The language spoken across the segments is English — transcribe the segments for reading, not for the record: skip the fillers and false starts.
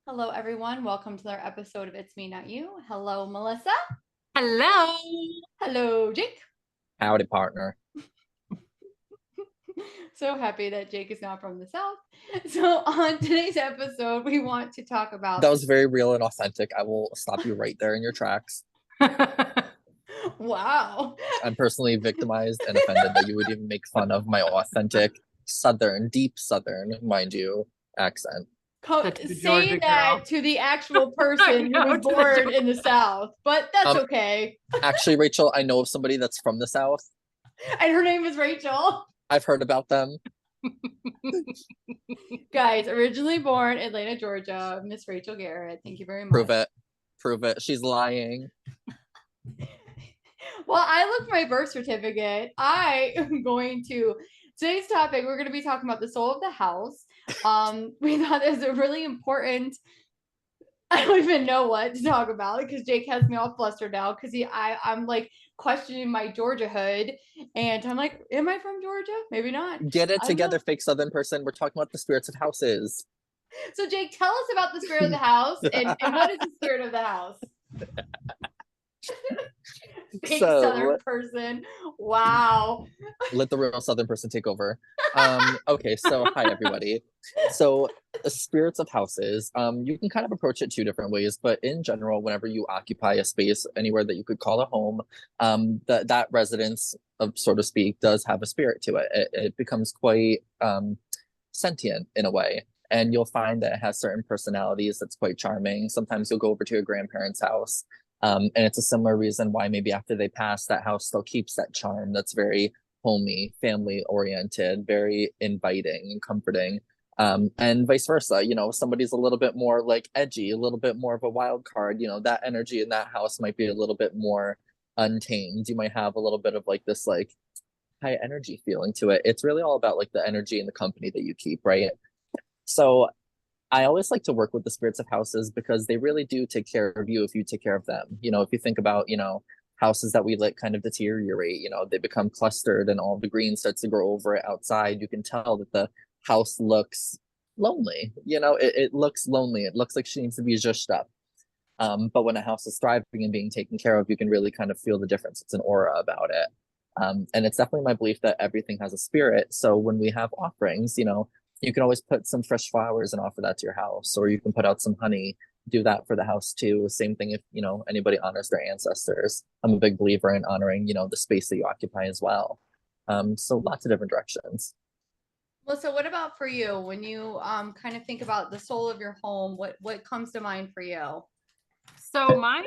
Hello, everyone. Welcome to our episode of It's Me, Not You. Hello, Melissa. Hello. Hello, Jake. Howdy, partner. So happy that Jake is not from the South. So, on today's episode, we want to talk about. That was very real and authentic. I will stop you right there in your tracks. Wow. I'm personally victimized and offended that you would even make fun of my authentic Southern, deep Southern, mind you, accent. Say that to the actual person who was born in the South, but that's okay. Actually, Rachel, I know of somebody that's from the South. And her name is Rachel. I've heard about them. Guys, originally born in Atlanta, Georgia, Miss Rachel Garrett. Thank you very much. Prove it. Prove it. She's lying. Well, I looked my birth certificate. I am going to today's topic. We're going to be talking about the soul of the house. We thought it was a really important. I don't even know what to talk about because Jake has me all flustered now because I'm like questioning my Georgia hood, and I'm like, am I from Georgia? Maybe not. Get it together, fake Southern person. We're talking about the spirits of houses. So, Jake, tell us about the spirit of the house and what is the spirit of the house? Big Southern person. Wow. Let the real Southern person take over. Okay, so hi everybody. So the spirits of houses, you can kind of approach it two different ways, but in general, whenever you occupy a space anywhere that you could call a home, that residence, of so to speak, does have a spirit to it. It becomes quite sentient in a way. And you'll find that it has certain personalities that's quite charming. Sometimes you'll go over to your grandparents' house. And it's a similar reason why maybe after they pass, that house still keeps that charm that's very homey, family oriented, very inviting and comforting. And vice versa, somebody's a little bit more like edgy, a little bit more of a wild card, that energy in that house might be a little bit more untamed. You might have a little bit of like this like high energy feeling to it. It's really all about like the energy and the company that you keep, right? So I always like to work with the spirits of houses because they really do take care of you if you take care of them. If you think about, houses that we let kind of deteriorate, they become clustered and all the green starts to grow over it outside. You can tell that the house looks lonely. It looks lonely. It looks like she needs to be zhushed up. But when a house is thriving and being taken care of, you can really kind of feel the difference. It's an aura about it. And it's definitely my belief that everything has a spirit. So when we have offerings, you can always put some fresh flowers and offer that to your house, or you can put out some honey, do that for the house too. Same thing if, anybody honors their ancestors. I'm a big believer in honoring, the space that you occupy as well. So lots of different directions. Well, so what about for you when you kind of think about the soul of your home? What comes to mind for you? So mine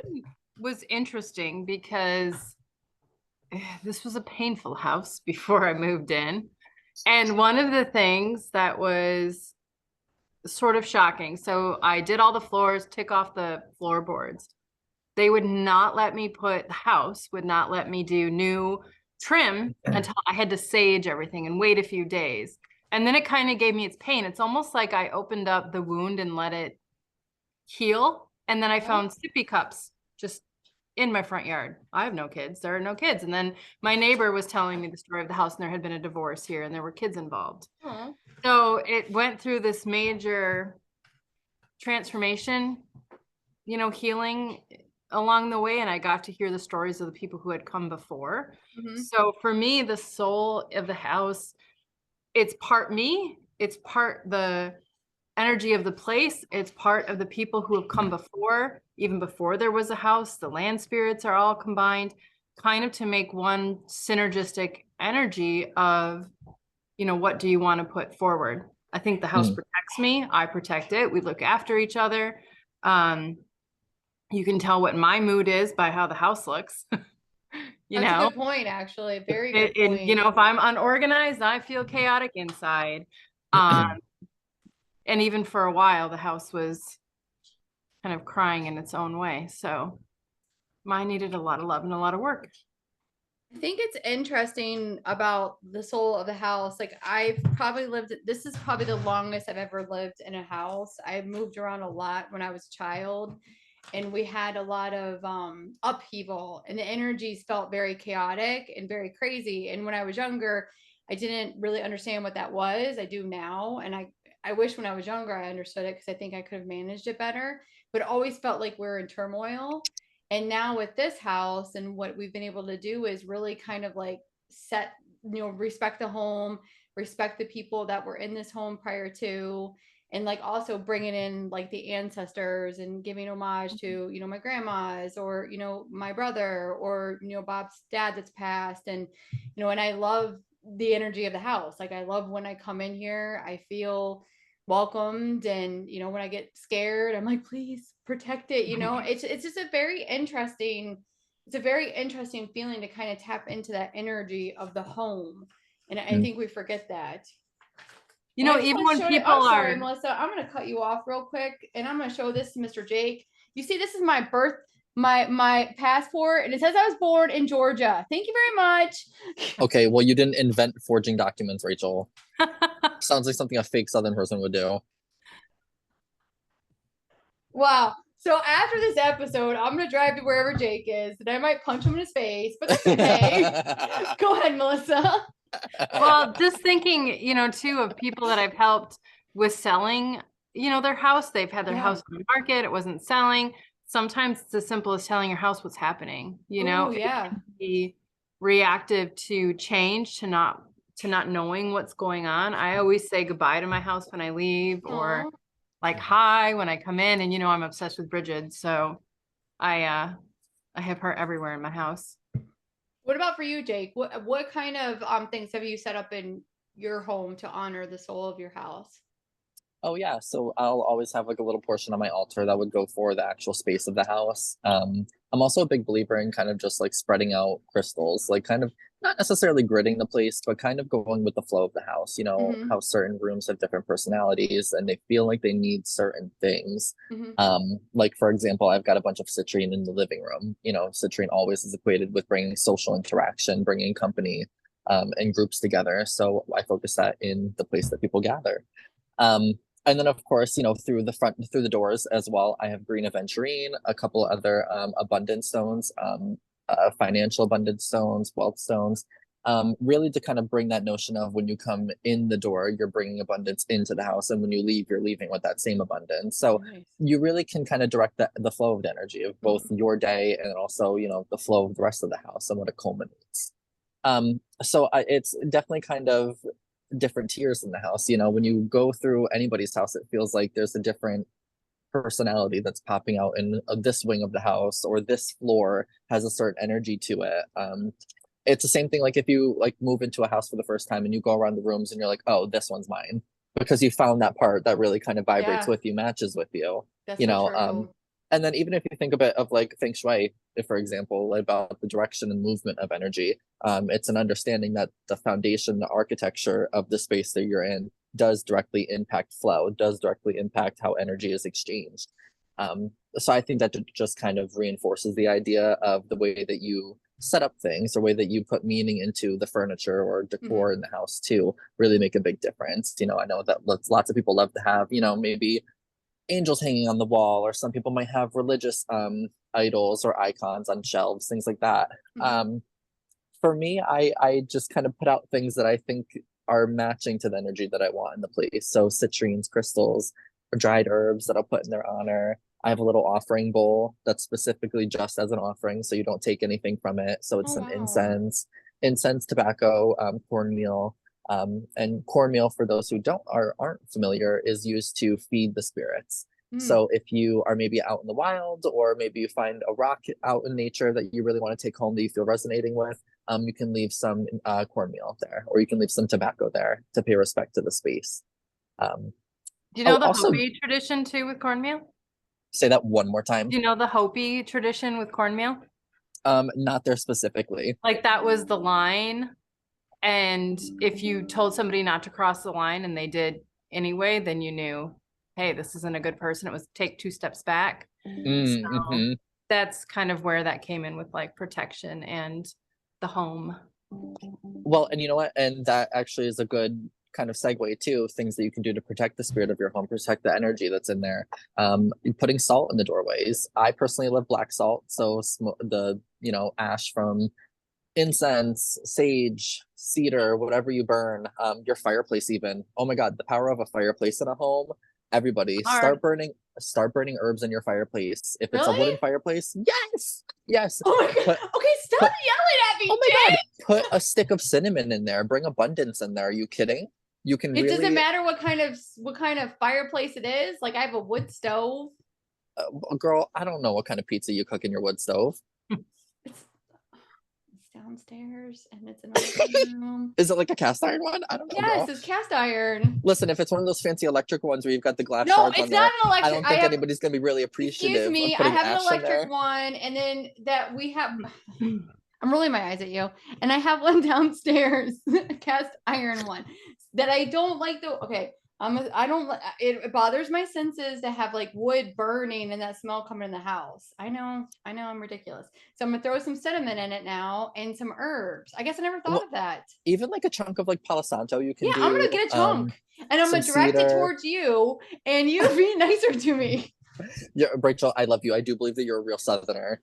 was interesting because this was a painful house before I moved in. And one of the things that was sort of shocking. So I did all the floors, tick off the floorboards. They would not let me the house would not let me do new trim until I had to sage everything and wait a few days. And then it kind of gave me its pain. It's almost like I opened up the wound and let it heal. And then I found sippy cups just in my front yard. I have no kids. There are no kids. And then my neighbor was telling me the story of the house, and there had been a divorce here and there were kids involved. Aww. So it went through this major transformation, healing along the way. And I got to hear the stories of the people who had come before. Mm-hmm. So for me, the soul of the house, it's part me, it's part the energy of the place, it's part of the people who have come before, even before there was a house. The land spirits are all combined kind of to make one synergistic energy of, what do you want to put forward? I think the house protects me, I protect it, we look after each other. You can tell what my mood is by how the house looks. That's a good point, actually. Very good point. If I'm unorganized, I feel chaotic inside. And even for a while, the house was kind of crying in its own way. So mine needed a lot of love and a lot of work. I think it's interesting about the soul of the house. Like I've probably this is probably the longest I've ever lived in a house. I moved around a lot when I was a child, and we had a lot of upheaval, and the energies felt very chaotic and very crazy. And when I was younger, I didn't really understand what that was. I do now. And I wish when I was younger I understood it, because I think I could have managed it better, but it always felt like we're in turmoil. And now with this house and what we've been able to do is really kind of like set, respect the home, respect the people that were in this home prior to, and like also bringing in like the ancestors and giving homage to, my grandmas, or, my brother, or, Bob's dad that's passed. And I love the energy of the house. Like, I love when I come in here, I feel welcomed. And when I get scared, I'm like, please protect it. It's just a very interesting, it's a very interesting feeling to kind of tap into that energy of the home. And I think we forget that. Even when people I'm sorry, are, Melissa, I'm going to cut you off real quick, and I'm going to show this to Mr. Jake. You see, this is my birth, my passport, and it says I was born in Georgia. Thank you very much. Okay, well, you didn't invent forging documents, Rachel. Sounds like something a fake Southern person would do. Wow. So after this episode, I'm going to drive to wherever Jake is, and I might punch him in his face, but that's okay. Go ahead, Melissa. well, just thinking, too, of people that I've helped with selling, their house. They've had their house on the market. It wasn't selling. Sometimes it's as simple as telling your house what's happening. Ooh, It can be reactive to change, to not knowing what's going on. I always say goodbye to my house when I leave, or like hi when I come in. And I'm obsessed with Bridget, so I have her everywhere in my house. What about for you, Jake? What kind of things have you set up in your home to honor the soul of your house? Oh yeah, so I'll always have like a little portion on my altar that would go for the actual space of the house. I'm also a big believer in kind of just like spreading out crystals, like kind of not necessarily gridding the place, but kind of going with the flow of the house. How certain rooms have different personalities and they feel like they need certain things. Like for example, I've got a bunch of citrine in the living room. Citrine always is equated with bringing social interaction, bringing company, and groups together. So I focus that in the place that people gather. And then, of course, through the doors as well, I have green aventurine, a couple other abundance stones, financial abundance stones, wealth stones, really to kind of bring that notion of when you come in the door, you're bringing abundance into the house. And when you leave, you're leaving with that same abundance. So you really can kind of direct the flow of the energy of both your day and also, the flow of the rest of the house and what it culminates. So it's definitely kind of different tiers in the house. When you go through anybody's house, it feels like there's a different personality that's popping out in this wing of the house, or this floor has a certain energy to it. It's the same thing like if you like move into a house for the first time and you go around the rooms and you're like, oh, this one's mine, because you found that part that really kind of vibrates with you, matches with you. That's so true. And then even if you think of it of like feng shui, if, for example, about the direction and movement of energy, it's an understanding that the foundation, the architecture of the space that you're in does directly impact flow, does directly impact how energy is exchanged. So I think that just kind of reinforces the idea of the way that you set up things, or way that you put meaning into the furniture or decor in the house to really make a big difference. I know that lots of people love to have, maybe angels hanging on the wall, or some people might have religious idols or icons on shelves, things like that. For me, I just kind of put out things that I think are matching to the energy that I want in the place. So citrines, crystals, or dried herbs that I'll put in their honor. I have a little offering bowl that's specifically just as an offering, so you don't take anything from it. So it's some incense, tobacco, cornmeal. And cornmeal, for those who aren't familiar, is used to feed the spirits. So if you are maybe out in the wild, or maybe you find a rock out in nature that you really want to take home that you feel resonating with, you can leave some cornmeal there, or you can leave some tobacco there to pay respect to the space. Do you know the Hopi tradition too with cornmeal? Say that one more time. Do you know the Hopi tradition with cornmeal? Not there specifically. Like that was the line. And if you told somebody not to cross the line and they did anyway, then you knew, hey, this isn't a good person. It was take 2 steps back. So that's kind of where that came in with like protection and the home. Well, and you know what? And that actually is a good kind of segue to things that you can do to protect the spirit of your home, protect the energy that's in there. Putting salt in the doorways. I personally love black salt. So the, ash from incense, sage, cedar, whatever you burn, your fireplace even. Oh my God, the power of a fireplace in a home. Everybody, Hard. start burning herbs in your fireplace. If it's a Really? wooden fireplace, yes, yes. Oh my God. Put Okay, stop put yelling at me, oh my Jay. God, put a stick of cinnamon in there. Bring abundance in there. Are you kidding? You can It doesn't really, matter what kind of fireplace it is. Like I have a wood stove. girl. I don't know what kind of pizza you cook in your wood stove. It's downstairs and it's in our living room. Is it like a cast iron one? I don't know, Yes, girl. it's cast iron. Listen, if it's one of those fancy electric ones where you've got the glass No, shards it's on not there, an I electric. don't think anybody's gonna be really appreciative Excuse me, of I putting have an ash in electric there. one, and then that we have. I'm rolling my eyes at you, and I have one downstairs, a cast iron one that I don't like. Okay, I don't. It bothers my senses to have like wood burning and that smell coming in the house. I know, I'm ridiculous. So I'm gonna throw some cinnamon in it now and some herbs. I guess I never thought Well, of that. even like a chunk of like palo santo you can Yeah, do. I'm gonna get a chunk, and I'm some gonna direct it cedar. towards you, and you be nicer to me. Yeah, Rachel, I love you. I do believe that you're a real Southerner.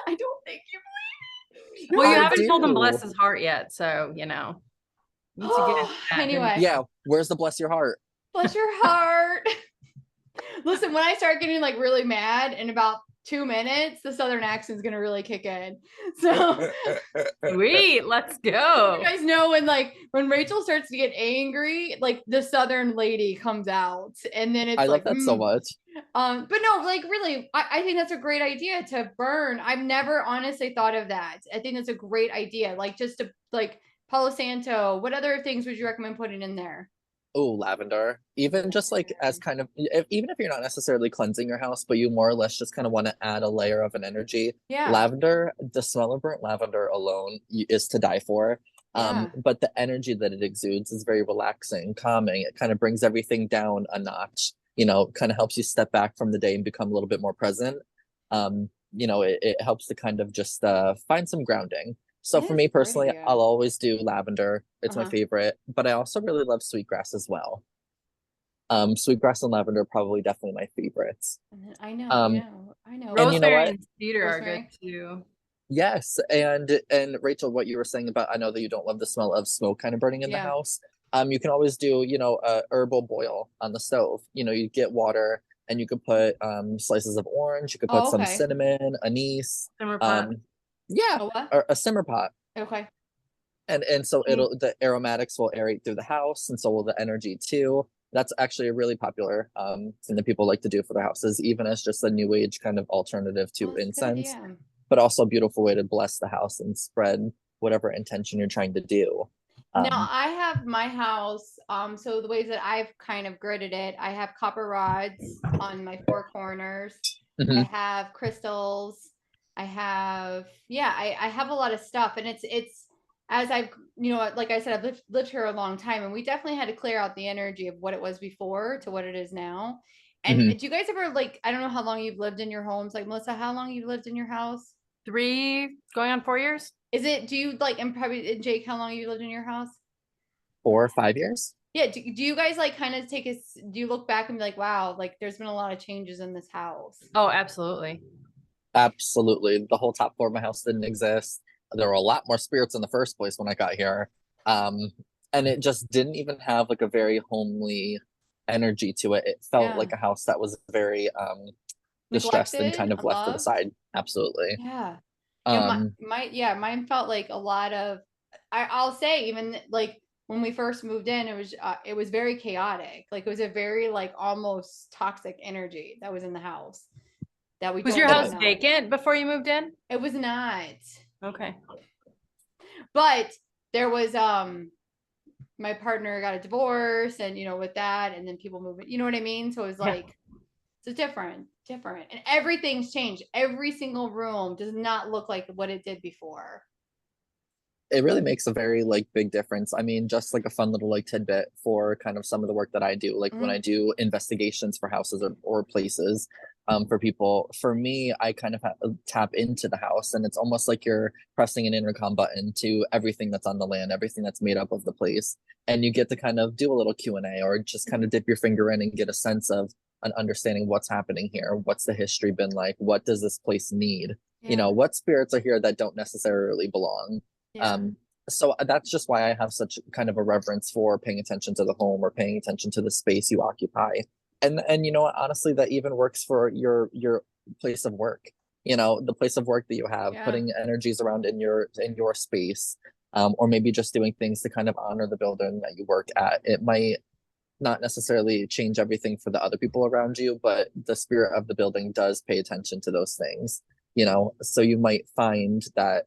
I don't think you believe me. Well, you I haven't told him bless do. his heart yet, so you know. Need to get into that. Anyway, Yeah, where's the bless your heart? bless your heart. Listen, when I start getting like really mad in about 2 minutes, the Southern accent's gonna really kick in. So Sweet, let's go. you guys know when Rachel starts to get angry, like the Southern lady comes out, and then it's I like love that so much. but no, like really, I think that's a great idea to burn. I've never honestly thought of that. I think that's a great idea. Like just to like Palo Santo. What other things would you recommend putting in there? Oh, lavender. Even just like as kind of, even if you're not necessarily cleansing your house, but you more or less just kind of want to add a layer of an energy. Yeah. Lavender, the smell of burnt lavender alone is to die for. Yeah. But the energy that it exudes is very relaxing, calming. It kind of brings everything down a notch, kind of helps you step back from the day and become a little bit more present. It helps to kind of just find some grounding. So That for is me a great personly, idea. I'll always do lavender. It's my Uh-huh. favorite, but I also really love sweetgrass as well. Sweetgrass and lavender are probably definitely my favorites. I know, Um, I know. And you know Rosemary what? and cedar are good Rosemary. too. Yes, and Rachel, what you were saying about, I know that you don't love the smell of smoke kind of burning in the Yeah. house. You can always do, a herbal boil on the stove. You get water and you could put slices of orange, you could put Oh, some okay. cinnamon, anise, Simmer pot. yeah, A what? or a simmer pot. Okay. And so the aromatics will aerate through the house, and so will the energy too. That's actually a really popular thing that people like to do for their houses, even as just a new age kind of alternative to Well, that's a good incense, idea. but also a beautiful way to bless the house and spread whatever intention you're trying to do. Now I have my house. So the ways that I've kind of gridded it, I have copper rods on my four corners. I Mhm. have crystals. I have I have a lot of stuff, and it's as I've like I said, I've lived here a long time, and we definitely had to clear out the energy of what it was before to what it is now. And Mhm. do you guys ever like I don't know how long you've lived in your homes, like Melissa, how long you've lived in your house? 3 going on 4 years. Do you like and probably and Jake, how long you lived in your house? 4 or 5 years. Yeah, do you guys like kind of do you look back and be like, wow, like there's been a lot of changes in this house? Oh, absolutely. Absolutely. The whole top floor of my house didn't exist. There were a lot more spirits in the first place when I got here. And it just didn't even have like a very homely energy to it. It felt Yeah. like a house that was very distressed and kind Neglected, of left to the unloved. side. Absolutely. Yeah. Yeah, Um, mine felt like a lot of I'll say even like when we first moved in, it was very chaotic. Like it was a very like almost toxic energy that was in the house that we Was don't your want house now. vacant before you moved in? It was not. Okay. But there was my partner got a divorce and with that and then people moving, you know what I mean? So it was like it's different. And everything's changed. Every single room does not look like what it did before. it really makes a very like big difference. I mean, just like a fun little like tidbit for kind of some of the work that I do, like when I do investigations for houses or places, for people. For me, I kind of tap into the house, and it's almost like you're pressing an intercom button to everything that's on the land, everything that's made up of the place, and you get to kind of do a little Q&A or just kind of dip your finger in and get a sense of an understanding what's happening here, what's the history been like, what does this place need, Yeah. what spirits are here that don't necessarily belong. Yeah. So that's just why I have such kind of a reverence for paying attention to the home or paying attention to the space you occupy. And you know what, honestly, that even works for your place of work. You know, the place of work that you have, Yeah. putting energies around in your space, or maybe just doing things to kind of honor the building that you work at. It might not necessarily change everything for the other people around you, but the spirit of the building does pay attention to those things, you know. So you might find that,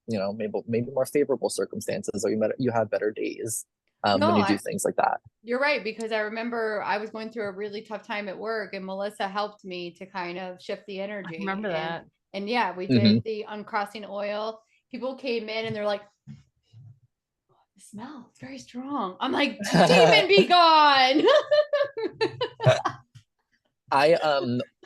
you know, maybe more favorable circumstances, or you have better days No, when you do things like that. you're right, because I remember I was going through a really tough time at work, and Melissa helped me to kind of shift the I energy. remember that. And yeah, we Mhm. did the uncrossing oil. People came in and they're like, the smell, it's very strong. I'm like, demon be gone. I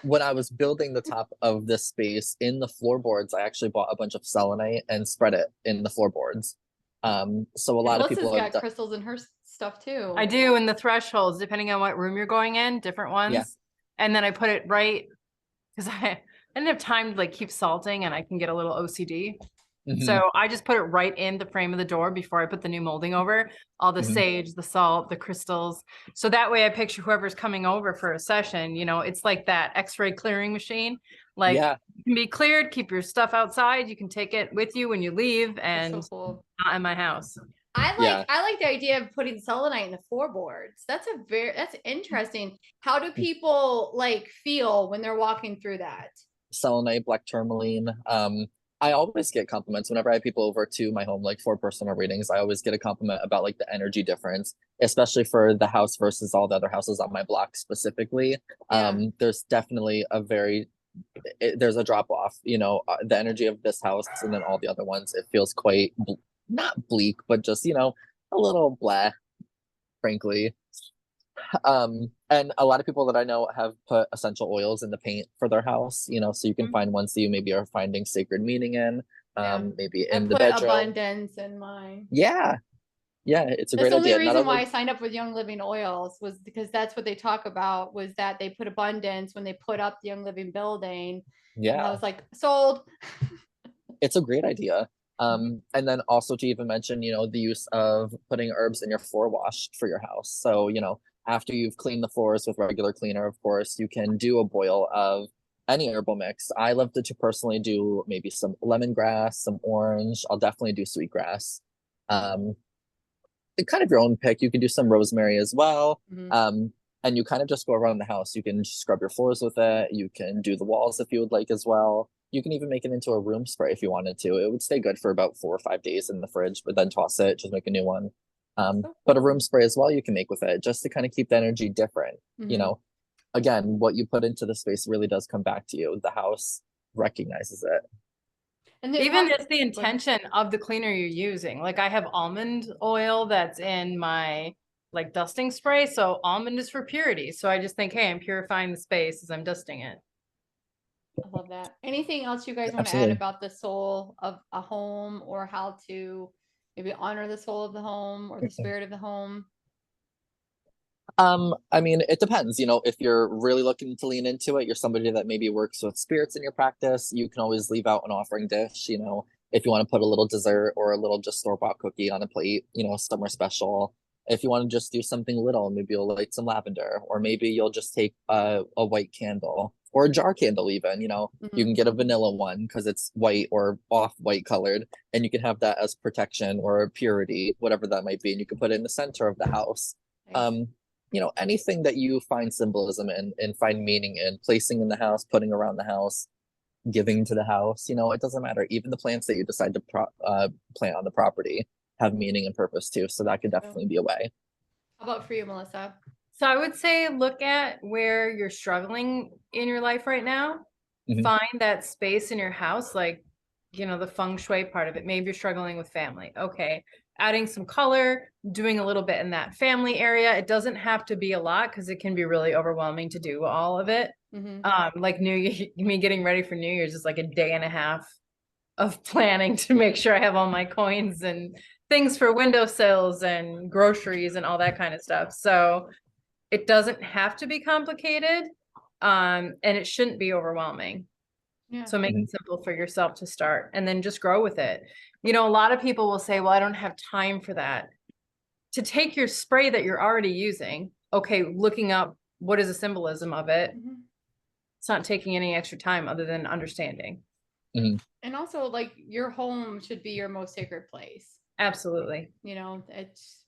when I was building the top of this space in the floorboards, I actually bought a bunch of selenite and spread it in the floorboards. So a And lot of Melissa's people have got done, crystals in her stuff too. I do in the thresholds, depending on what room you're going in, different ones. Yeah. And then I put it right because I didn't have time to like keep salting and I can get a little OCD. Mhm, So I just put it right in the frame of the door before I put the new molding over, all the mhm. sage, the salt, the crystals. So that way I picture whoever's coming over for a session, you know, it's like that X-ray clearing machine. Like Yeah. you can be cleared, keep your stuff outside. You can take it with you when you leave That's so and cool. not in my house. Yeah. I like the idea of putting selenite in the floorboards. That's interesting. How do people like feel when they're walking through that? Selenite, black tourmaline. I always get compliments whenever I have people over to my home, like for personal readings. I always get a compliment about like the energy difference, especially for the house versus all the other houses on my block specifically. Yeah. There's definitely there's a drop off. You know, the energy of this house and then all the other ones. It feels quite not bleak, but just, you know, a little blah, frankly. And a lot of people that I know have put essential oils in the paint for their house, you know, so you can Mhm. find ones that you maybe are finding sacred meaning in, Yeah. maybe I in the put bedroom. abundance in mine. Yeah, yeah, it's a That's great the only idea. Not reason why only I signed up with Young Living Oils, was because that's what they talk about, was that they put abundance when they put up the Young Living building. And I yeah, was like, sold. it's a great idea. And then also to even mention, you know, the use of putting herbs in your floor wash for your house. So, you know, after you've cleaned the floors with regular cleaner, of course, you can do a boil of any herbal mix. I love to personally do maybe some lemongrass, some orange. I'll definitely do sweetgrass. Um, kind of your own pick. You can do some rosemary as well. Mhm. And you kind of just go around the house. You can scrub your floors with it. You can do the walls if you would like as well. You can even make it into a room spray if you wanted to. It would stay good for about 4 or 5 days in the fridge, but then toss it, just make a new one. So But a cool. room spray as well you can make with it, just to kind of keep the energy different. You Mhm. know, again, what you put into the space really does come back to you. The house recognizes it. And it Even talks, just the intention of the cleaner you're using. Like I have almond oil that's in my like dusting spray. So almond is for purity. So I just think, hey, I'm purifying the space as I'm dusting it. I love that. Anything else you guys want to add Absolutely. about the soul of a home, or how to maybe honor the soul of the home or the spirit of the home? I mean, it depends. You know, if you're really looking to lean into it, you're somebody that maybe works with spirits in your practice, you can always leave out an offering dish, you know, if you want to put a little dessert or a little just store-bought cookie on a plate, you know, somewhere special. If you want to just do something little, maybe you'll light some lavender, or maybe you'll just take a white candle or a jar candle even, you know, you Mhm. can get a vanilla one because it's white or off white colored, and you can have that as protection or purity, whatever that might be, and you can put it in the center of the house. Nice. Um, you know, anything that you find symbolism in and find meaning in, placing in the house, putting around the house, giving to the house, you know, it doesn't matter. Even the plants that you decide to plant on the property have meaning and purpose too, so that could So, definitely be a way. how about for you, Melissa? So I would say look at where you're struggling in your life right now. Mhm. Find that space in your house, like, you know, the feng shui part of it. Maybe you're struggling with family. Okay. Adding some color, doing a little bit in that family area. It doesn't have to be a lot because it can be really overwhelming to do all of it. Mhm. Like me getting ready for New Year's is like a day and a half of planning to make sure I have all my coins and things for windowsills and groceries and all that kind of stuff. So it doesn't have to be complicated, and it shouldn't be overwhelming. Yeah. So make Mhm. it simple for yourself to start and then just grow with it. You know, a lot of people will say, well, I don't have time for that. To take your spray that you're already using, okay, looking up what is the symbolism of it, it's not taking any extra time other than understanding. And also, like, your home should be your most sacred place. Absolutely. You know, it's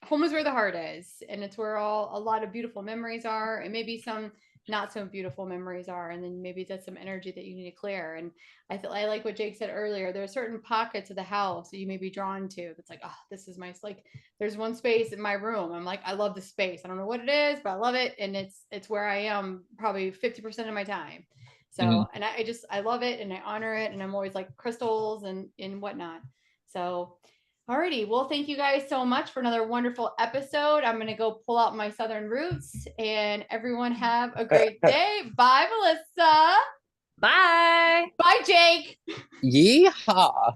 home is where the heart is, and it's where a lot of beautiful memories are, and maybe some not so beautiful memories are, and then maybe that's some energy that you need to clear. And I like what Jake said earlier. There are certain pockets of the house that you may be drawn to. That's like, oh, this is my, like, there's one space in my room. I'm like, I love the space. I don't know what it is, but I love it, and it's where I am probably 50% of my time. So, and I love it, and I honor it, and I'm always like crystals and whatnot. So, alrighty. Well, thank you guys so much for another wonderful episode. I'm going to go pull out my Southern roots, and everyone have a great day. Bye, Melissa. Bye. Bye, Jake. Yeehaw.